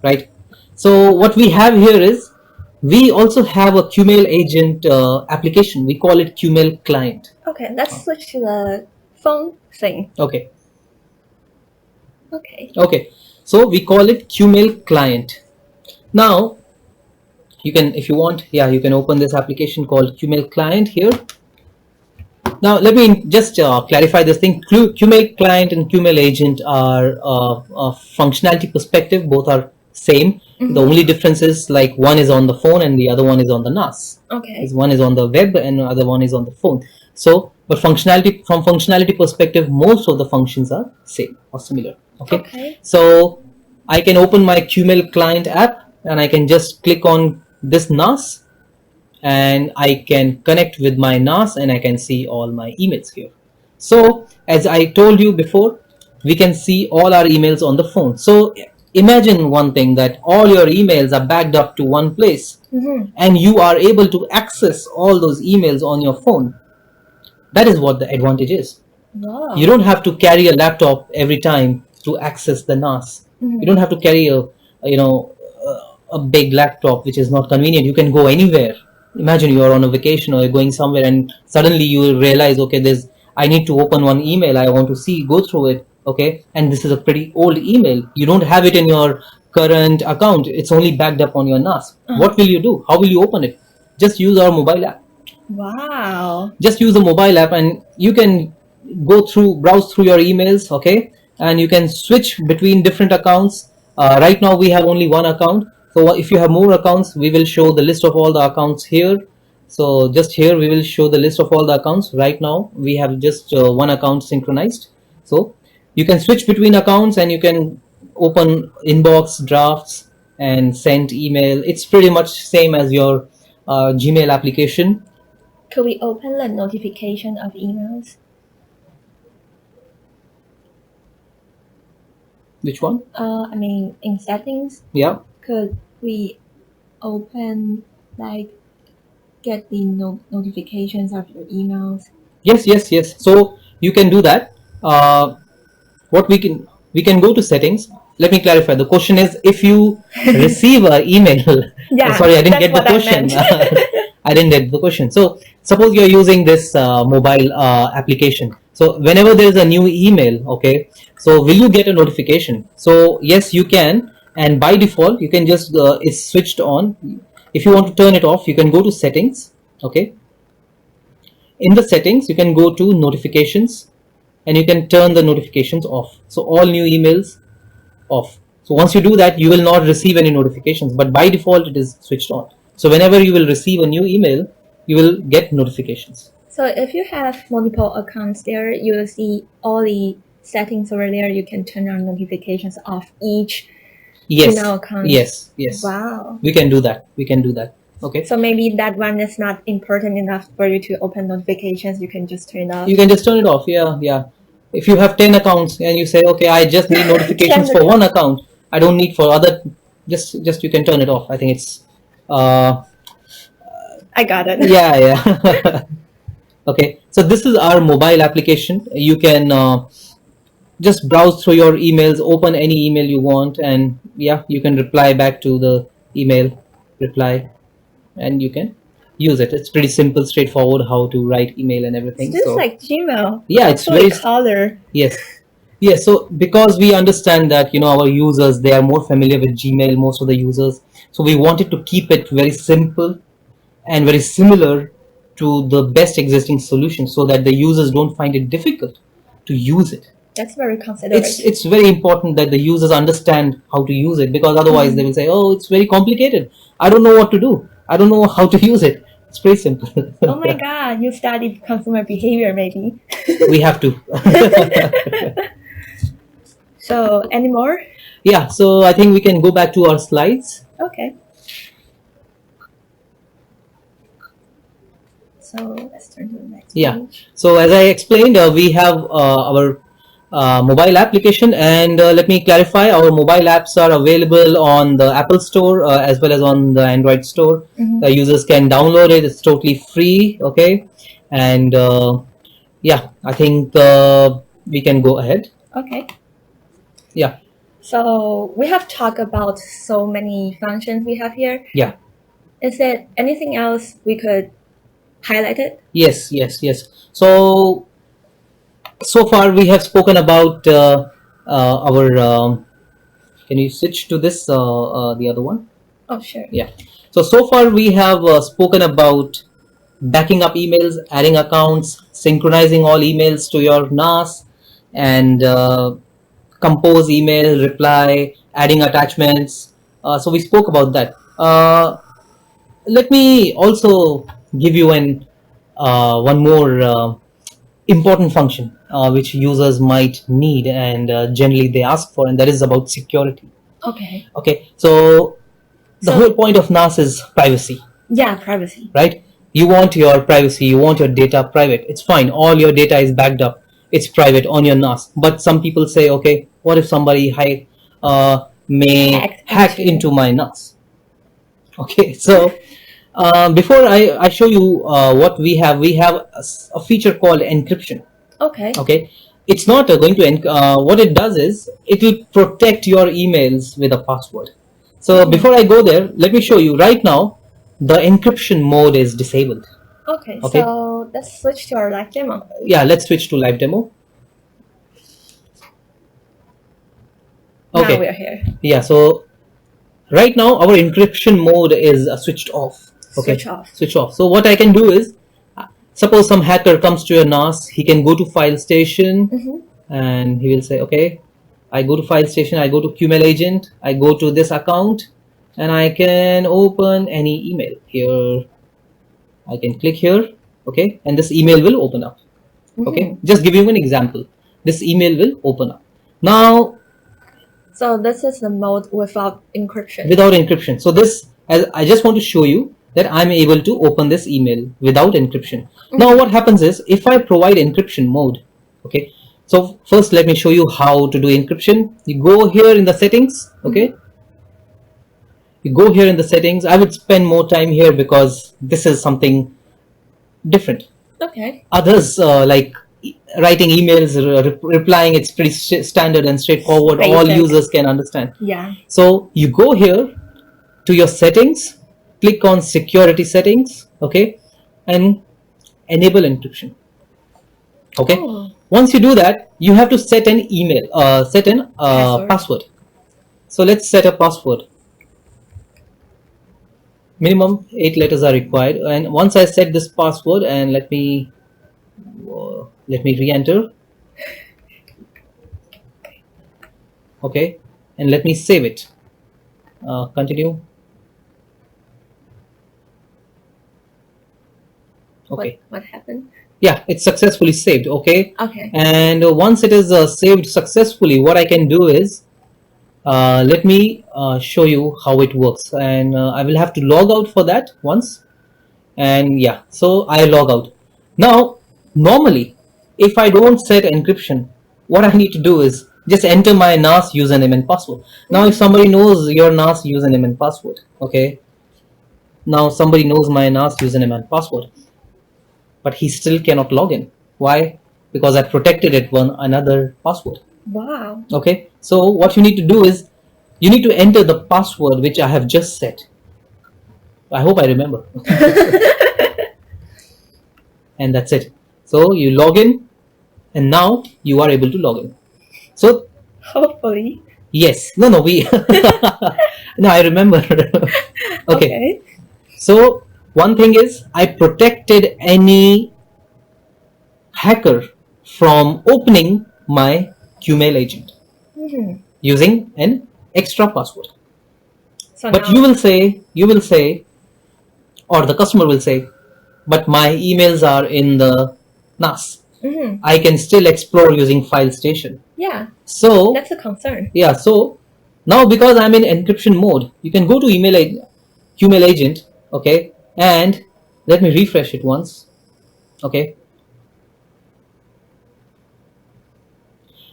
Speaker 2: right? So what we have here is We also have a QmailAgent application. We call it QMail Client.
Speaker 1: Okay, let's switch to the phone thing.
Speaker 2: Okay.
Speaker 1: Okay.
Speaker 2: Okay. So we call it QMail Client. Now, you can, if you want, you can open this application called QMail Client here. Now, let me just clarify this thing. QMail Client and QmailAgent are functionality perspective, both are same. The only difference is like one is on the phone and the other one is on the NAS.
Speaker 1: Okay.
Speaker 2: One is on the web and the other one is on the phone. So, but from functionality perspective, most of the functions are same or similar. Okay. So I can open my QMail Client app and I can just click on this NAS and I can connect with my NAS and I can see all my emails here. So as I told you before, we can see all our emails on the phone. So imagine one thing, that all your emails are backed up to one place and you are able to access all those emails on your phone. That is what the advantage is.
Speaker 1: Wow.
Speaker 2: You don't have to carry a laptop every time to access the NAS. You don't have to carry a big laptop which is not convenient. You can go anywhere. Imagine you are on a vacation or you're going somewhere and suddenly you realize, okay, I need to open one email. I want to go through it. Okay. And this is a pretty old email. You don't have it in your current account. It's only backed up on your NAS. What will you do? How will you open it? Just use our mobile app.
Speaker 1: Wow.
Speaker 2: Just use the mobile app and you can browse through your emails. Okay. And you can switch between different accounts. Right now we have only one account. So if you have more accounts, we will show the list of all the accounts here. So just here we will show the list of all the accounts. Right now we have just one account synchronized. So you can switch between accounts and you can open inbox, drafts and send email. It's pretty much same as your Gmail application.
Speaker 1: Could we open the notification of emails?
Speaker 2: Which one?
Speaker 1: I mean, in settings.
Speaker 2: Yeah.
Speaker 1: Could we open, like, get the notifications of your emails?
Speaker 2: Yes. So you can do that. What we can go to settings. Let me clarify. The question is, if you receive an email.
Speaker 1: Yeah.
Speaker 2: Sorry, I didn't get the question. I didn't get the question. So suppose you're using this mobile application. So whenever there is a new email, okay, so will you get a notification? So yes, you can. And by default, you can just, it's switched on. If you want to turn it off, you can go to settings. Okay. In the settings, you can go to notifications and you can turn the notifications off. So all new emails off. So once you do that, you will not receive any notifications, but by default, it is switched on. So whenever you will receive a new email, you will get notifications.
Speaker 1: So if you have multiple accounts there, you will see all the settings over there. You can turn on notifications off each email account.
Speaker 2: Yes.
Speaker 1: Wow.
Speaker 2: We can do that. Okay.
Speaker 1: So maybe that one is not important enough for you to open notifications. You can just turn it off.
Speaker 2: You can just turn it off. Yeah. If you have 10 accounts and you say, okay, I just need notifications for one account, I don't need for other, just you can turn it off. I think it's
Speaker 1: I got it.
Speaker 2: Yeah. Okay, so this is our mobile application. You can just browse through your emails, open any email you want, and you can reply back to the email reply, and you can use it. It's pretty simple, straightforward how to write email and everything.
Speaker 1: It's just like Gmail.
Speaker 2: Yeah, it's very
Speaker 1: color.
Speaker 2: Yes. So because we understand that our users, they are more familiar with Gmail, most of the users, so we wanted to keep it very simple and very similar to the best existing solution, so that the users don't find it difficult to use it.
Speaker 1: That's very considerate.
Speaker 2: It's very important that the users understand how to use it, because otherwise they will say, oh, it's very complicated. I don't know what to do. I don't know how to use it. It's pretty simple.
Speaker 1: Oh my God, you studied consumer behavior maybe.
Speaker 2: We have to.
Speaker 1: So, any more?
Speaker 2: Yeah, so I think we can go back to our slides.
Speaker 1: Okay. So, let's turn to the next page.
Speaker 2: So as I explained, we have our mobile application, and let me clarify, our mobile apps are available on the Apple Store as well as on the Android Store. The users can download it. It's totally free. Okay. And I think we can go ahead.
Speaker 1: Okay.
Speaker 2: Yeah.
Speaker 1: So we have talked about so many functions we have here.
Speaker 2: Yeah.
Speaker 1: Is there anything else we could highlight it?
Speaker 2: Yes. So far we have spoken about our. Can you switch to this the other one?
Speaker 1: Oh, sure.
Speaker 2: Yeah. So far we have spoken about backing up emails, adding accounts, synchronizing all emails to your NAS, and compose email, reply, adding attachments. So we spoke about that. Let me also give you one more important function which users might need and generally they ask for, and that is about security.
Speaker 1: Okay.
Speaker 2: So the whole point of NAS is privacy.
Speaker 1: Yeah, privacy.
Speaker 2: Right? You want your privacy, you want your data private. It's fine. All your data is backed up. It's private on your NAS. But some people say, okay, what if somebody may hack into my NAS? Okay, so before I show you what we have a feature called encryption. Okay, it's not going to what it does is it will protect your emails with a password. So before I go there, let me show you. Right now the encryption mode is disabled.
Speaker 1: Okay. So let's switch to our live demo.
Speaker 2: Yeah, let's switch to live demo. Okay,
Speaker 1: now we are here.
Speaker 2: Yeah, so right now our encryption mode is switched off. Okay, switch off. So what I can do is, suppose some hacker comes to your NAS, he can go to File Station and he will say, okay, I go to File Station, I go to QmailAgent, I go to this account, and I can open any email here. I can click here, okay, and this email will open up. Okay, just give you an example. This email will open up. Now,
Speaker 1: so this is the mode without encryption.
Speaker 2: Without encryption. So this, I just want to show you that I'm able to open this email without encryption. Now what happens is, if I provide encryption mode, okay, so first let me show you how to do encryption. You go here in the settings, okay, you go here in the settings. I would spend more time here because this is something different.
Speaker 1: Okay.
Speaker 2: Others like writing emails, replying, it's pretty standard and straightforward. Basic. All users can understand.
Speaker 1: Yeah.
Speaker 2: So you go here to your settings, click on security settings, okay, and enable encryption. Okay. Once you do that, you have to set an email, set an password. So let's set a password. Minimum 8 letters are required, and once I set this password, and let me re-enter. Okay, and let me save it. Continue. Okay.
Speaker 1: What happened?
Speaker 2: Yeah, it's successfully saved. Okay.
Speaker 1: Okay.
Speaker 2: And once it is saved successfully, what I can do is, let me show you how it works, and I will have to log out for that once. And yeah, so I log out. Now, normally, if I don't set encryption, what I need to do is just enter my NAS username and password. Now, if somebody knows your NAS username and password, okay, now somebody knows my NAS username and password, but he still cannot log in. Why? Because I protected it with another password.
Speaker 1: Wow.
Speaker 2: Okay, so what you need to do is, you need to enter the password which I have just set. I hope I remember. And that's it. So you log in, and now you are able to log in. So
Speaker 1: hopefully.
Speaker 2: Yes. No, we no, I remember. Okay. So one thing is, I protected any hacker from opening my QmailAgent using an extra password. So but you will say, or the customer will say, but my emails are in the NAS. I can still explore using File Station.
Speaker 1: Yeah.
Speaker 2: So
Speaker 1: that's a concern.
Speaker 2: Yeah. So now, because I'm in encryption mode, you can go to QmailAgent, okay, and let me refresh it once. Okay.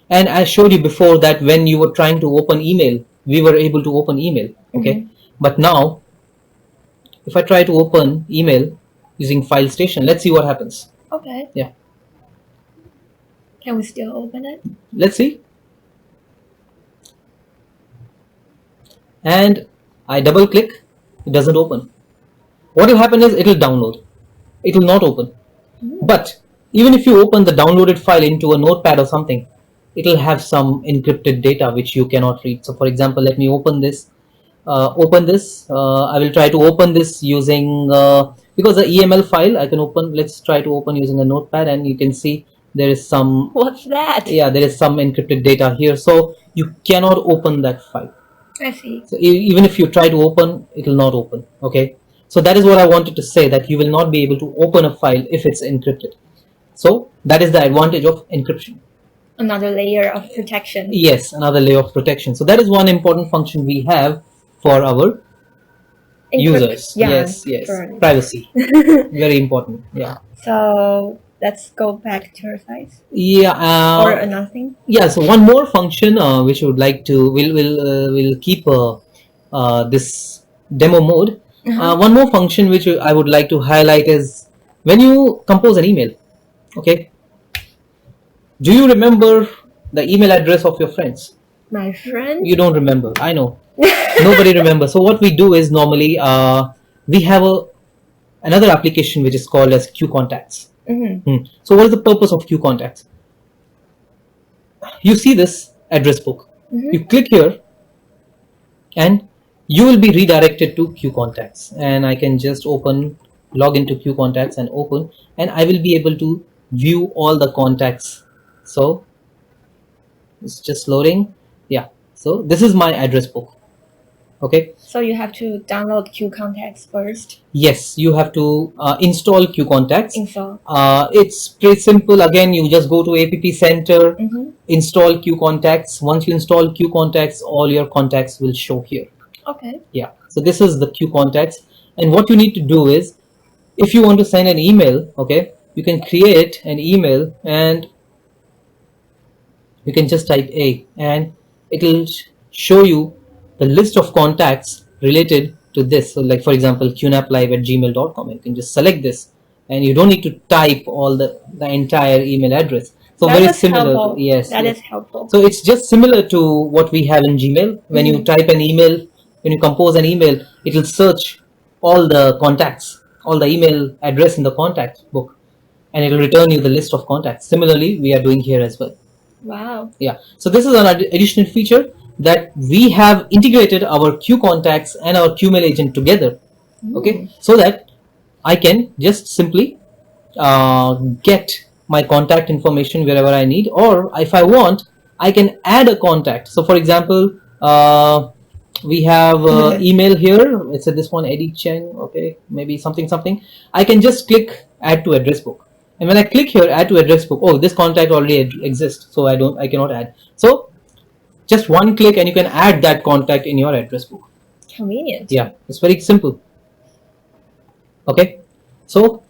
Speaker 2: And I showed you before that when you were trying to open email, we were able to open email. Okay. But now, if I try to open email using File Station, let's see what happens.
Speaker 1: Okay.
Speaker 2: Yeah.
Speaker 1: Can we still open it?
Speaker 2: Let's see. And I double click, it doesn't open. what will happen is it will download. It will not open. But even if you open the downloaded file into a notepad or something, it will have some encrypted data which you cannot read. So for example, let me open this. I will try to open this using, because the EML file I can open, let's try to open using a notepad, and you can see there is some,
Speaker 1: what's that?
Speaker 2: Yeah, there is some encrypted data here. So you cannot open that file.
Speaker 1: I see.
Speaker 2: So even if you try to open, it will not open. Okay. So that is what I wanted to say, that you will not be able to open a file if it's encrypted. So that is the advantage of encryption.
Speaker 1: Another layer of protection.
Speaker 2: Yes, another layer of protection. So that is one important function we have for our users.
Speaker 1: Yeah,
Speaker 2: yes, privacy. Very important. Yeah.
Speaker 1: So let's go back to our slides.
Speaker 2: Yeah.
Speaker 1: Or another thing.
Speaker 2: Yeah. So one more function which we would like to, we'll keep this demo mode. One more function which I would like to highlight is when you compose an email. Okay. Do you remember the email address of your friends?
Speaker 1: My friend?
Speaker 2: You don't remember. I know. Nobody remembers. So what we do is normally we have another application which is called as QContacts. So what is the purpose of QContacts? You see this address book. You click here and you will be redirected to QContacts, and I can just log into QContacts and open, and I will be able to view all the contacts. So it's just loading. Yeah. So this is my address book. Okay.
Speaker 1: So you have to download QContacts first.
Speaker 2: Yes, you have to install QContacts.
Speaker 1: Install.
Speaker 2: It's pretty simple. Again, you just go to App Center, install QContacts. Once you install QContacts, all your contacts will show here.
Speaker 1: Okay.
Speaker 2: Yeah. So this is the QContacts, and what you need to do is, if you want to send an email, okay, you can create an email and you can just type A, and it will show you the list of contacts related to this. So like for example, QNAPlive@gmail.com. You can just select this, and you don't need to type all the entire email address. So
Speaker 1: that
Speaker 2: very
Speaker 1: is
Speaker 2: similar.
Speaker 1: Helpful.
Speaker 2: Yes,
Speaker 1: that
Speaker 2: yes.
Speaker 1: is helpful.
Speaker 2: So it's just similar to what we have in Gmail. When you type an email, when you compose an email, it will search all the contacts, all the email address in the contact book, and it will return you the list of contacts. Similarly, we are doing here as well.
Speaker 1: Wow.
Speaker 2: Yeah. So this is an additional feature that we have integrated our QContacts and our QmailAgent together. Okay. So that I can just simply get my contact information wherever I need, or if I want, I can add a contact. So for example, we have email here. Let's say this one, Eddie Cheng. Okay, maybe something. I can just click add to address book, and when I click here add to address book, oh, this contact already exists, so I cannot add. So just one click and you can add that contact in your address book.
Speaker 1: Convenient.
Speaker 2: Yeah, it's very simple. Okay, so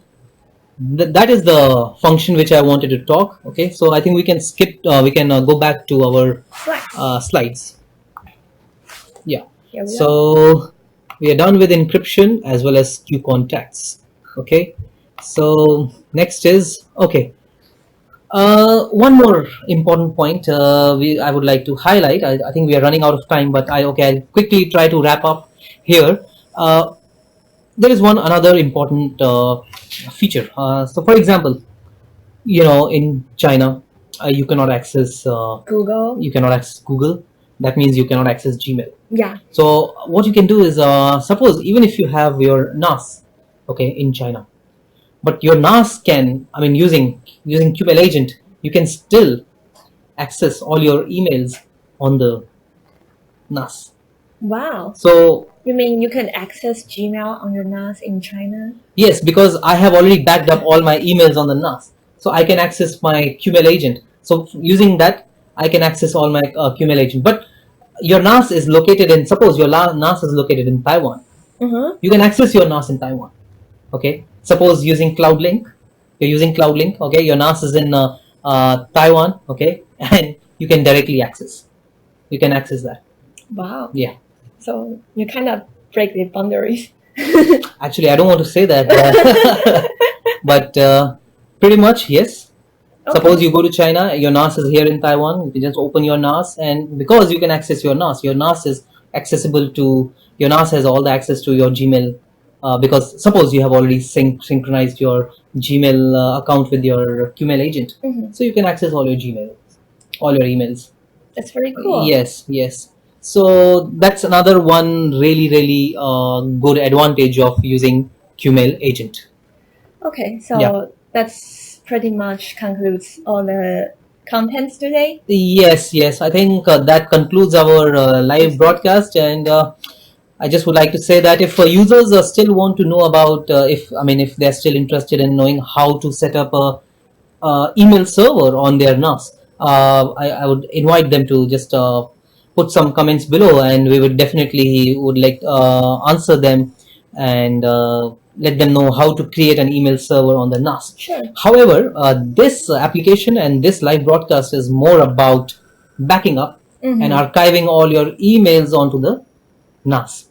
Speaker 2: that is the function which I wanted to talk. Okay, so I think we can skip. We can go back to our slides. Yeah. So we are done with encryption as well as QContacts. Okay. So next is one more important point I would like to highlight. I think we are running out of time, but I'll quickly try to wrap up here. There is another important feature. So for example, in China, you cannot access
Speaker 1: Google.
Speaker 2: You cannot access Google. That means you cannot access Gmail.
Speaker 1: Yeah.
Speaker 2: So what you can do is, suppose even if you have your NAS, okay, in China, but your NAS can, using QmailAgent, you can still access all your emails on the NAS.
Speaker 1: Wow.
Speaker 2: So
Speaker 1: you mean you can access Gmail on your NAS in China?
Speaker 2: Yes, because I have already backed up all my emails on the NAS, so I can access my QmailAgent. So using that, I can access all my QmailAgent. But your NAS is located in, suppose your NAS is located in Taiwan. You can access your NAS in Taiwan. Okay. Suppose using CloudLink, you're using CloudLink. Okay, your NAS is in Taiwan. Okay, and you can directly access. You can access that.
Speaker 1: Wow.
Speaker 2: Yeah.
Speaker 1: So you kind of break the boundaries.
Speaker 2: Actually, I don't want to say that, but pretty much yes. Okay. Suppose you go to China, your NAS is here in Taiwan. You can just open your NAS, and because you can access your NAS is accessible to, your NAS has all the access to your Gmail because suppose you have already synchronized your Gmail account with your QmailAgent, so you can access all your Gmail, all your emails.
Speaker 1: That's very cool.
Speaker 2: Yes. So that's another one really good advantage of using QmailAgent.
Speaker 1: Okay, so that's pretty much concludes all the contents today.
Speaker 2: Yes. I think that concludes our live broadcast, and I just would like to say that if users still want to know about, if they're still interested in knowing how to set up a email server on their NAS, I would invite them to just put some comments below, and we would definitely would like answer them and let them know how to create an email server on the NAS.
Speaker 1: Sure.
Speaker 2: However, this application and this live broadcast is more about backing up and archiving all your emails onto the NAS.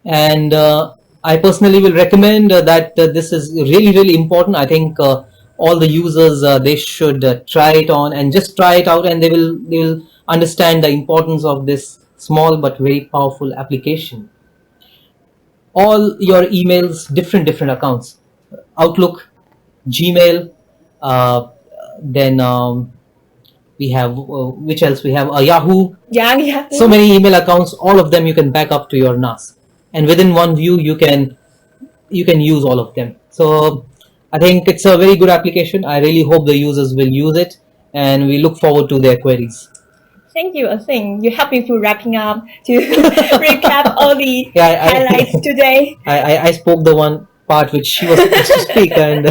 Speaker 2: And I personally will recommend that this is really important. I think all the users they should try it on and just try it out, and they will understand the importance of this small but very powerful application. All your emails, different accounts, Outlook, Gmail, then we have which else we have, Yahoo.
Speaker 1: Yeah.
Speaker 2: So many email accounts, all of them you can back up to your NAS, and within one view you can use all of them. So I think it's a very good application. I really hope the users will use it, and we look forward to their queries.
Speaker 1: Thank you, Athing. You helped me to wrapping up to recap all the highlights today.
Speaker 2: I spoke the one part which she was supposed to speak, and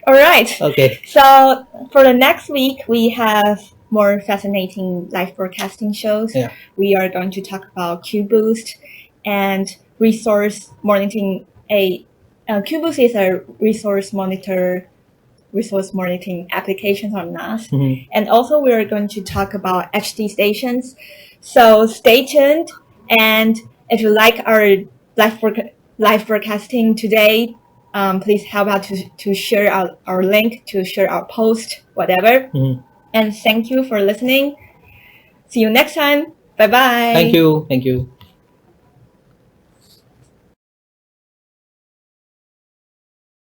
Speaker 1: all right.
Speaker 2: Okay.
Speaker 1: So for the next week, we have more fascinating live broadcasting shows.
Speaker 2: Yeah.
Speaker 1: We are going to talk about QBoost and resource monitoring. QBoost is a resource monitoring application on NAS. And also we're going to talk about HD stations. So stay tuned. And if you like our live broadcasting today, please help out to share our link, to share our post, whatever. And thank you for listening. See you next time. Bye-bye.
Speaker 2: Thank you.